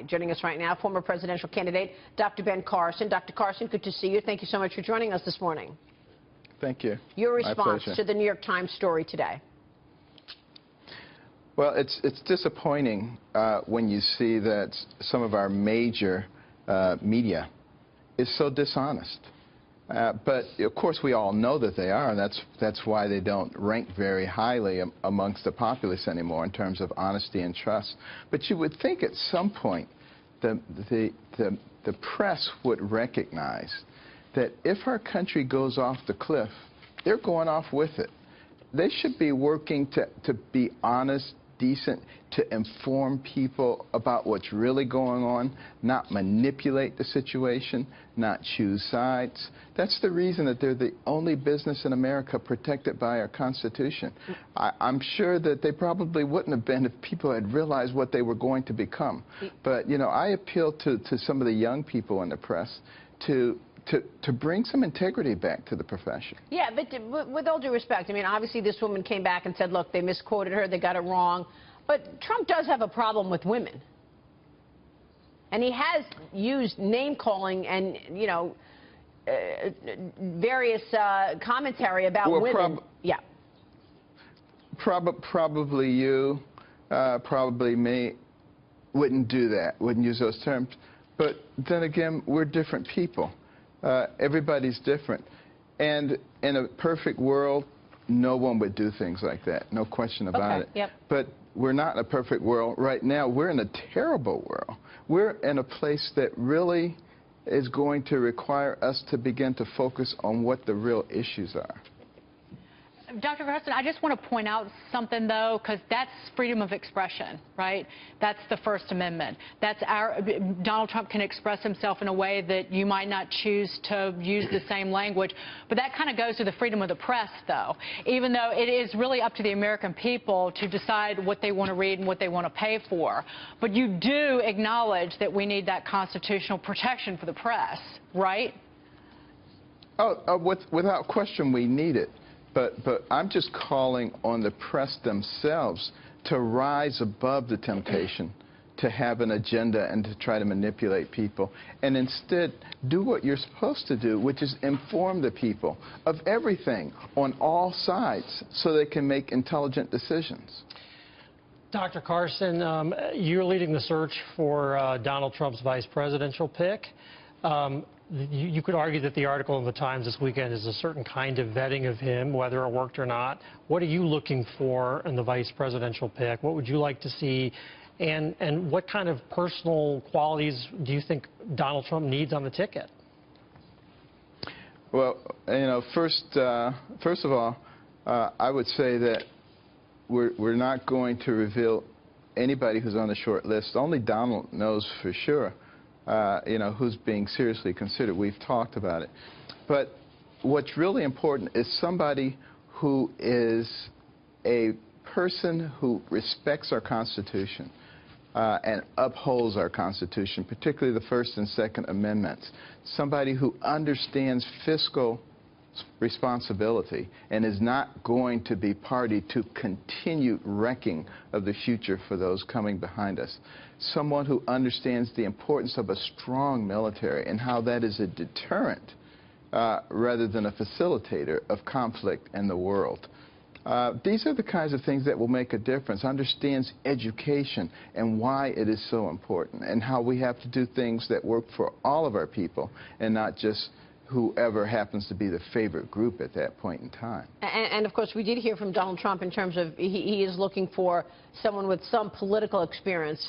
Joining us right now, former presidential candidate Dr. Ben Carson. Dr. Carson, good to see you. Thank you so much for joining us this morning. Thank you. Your response to the New York Times story today. Well, it's disappointing when you see that some of our major media is so dishonest. But of course we all know that they are, and that's why they don't rank very highly amongst the populace anymore in terms of honesty and trust. But you would think at some point the press would recognize that if our country goes off the cliff, they're going off with it. They should be working to be honest, decent, to inform people about what's really going on, not manipulate the situation, not choose sides. That's the reason that they're the only business in America protected by our Constitution. I'm sure that they probably wouldn't have been if people had realized what they were going to become. But, you know, I appeal to some of the young people in the press to bring some integrity back to the profession. Yeah, but with all due respect, I mean, obviously this woman came back and said, look, they misquoted her, they got it wrong. But Trump does have a problem with women. And he has used name-calling and, you know, various commentary about women. Yeah. Probably you, probably me, wouldn't do that, wouldn't use those terms. But then again, we're different people. Everybody's different. And in a perfect world, no one would do things like that. No question about it. Yep. But we're not in a perfect world. Right now, we're in a terrible world. We're in a place that really is going to require us to begin to focus on what the real issues are. Dr. Carson, I just want to point out something, though, because that's freedom of expression, right? That's the First Amendment. That's Donald Trump can express himself in a way that you might not choose to use the same language. But that kind of goes to the freedom of the press, though, even though it is really up to the American people to decide what they want to read and what they want to pay for. But you do acknowledge that we need that constitutional protection for the press, right? Without question, we need it. But I'm just calling on the press themselves to rise above the temptation to have an agenda and to try to manipulate people, and instead do what you're supposed to do, which is inform the people of everything on all sides so they can make intelligent decisions. Dr. Carson, you're leading the search for Donald Trump's vice presidential pick. You could argue that the article in the Times this weekend is a certain kind of vetting of him, whether it worked or not. What are you looking for in the vice presidential pick? What would you like to see? And what kind of personal qualities do you think Donald Trump needs on the ticket? Well, you know, first of all, I would say that we're not going to reveal anybody who's on the short list. Only Donald knows for sure. You know, who's being seriously considered. We've talked about it. But what's really important is somebody who is a person who respects our Constitution and upholds our Constitution, particularly the First and Second Amendments. Somebody who understands fiscal responsibility and is not going to be party to continued wrecking of the future for those coming behind us. Someone who understands the importance of a strong military and how that is a deterrent rather than a facilitator of conflict in the world. These are the kinds of things that will make a difference. Understands education and why it is so important and how we have to do things that work for all of our people and not just whoever happens to be the favorite group at that point in time. And of course, we did hear from Donald Trump in terms of he is looking for someone with some political experience.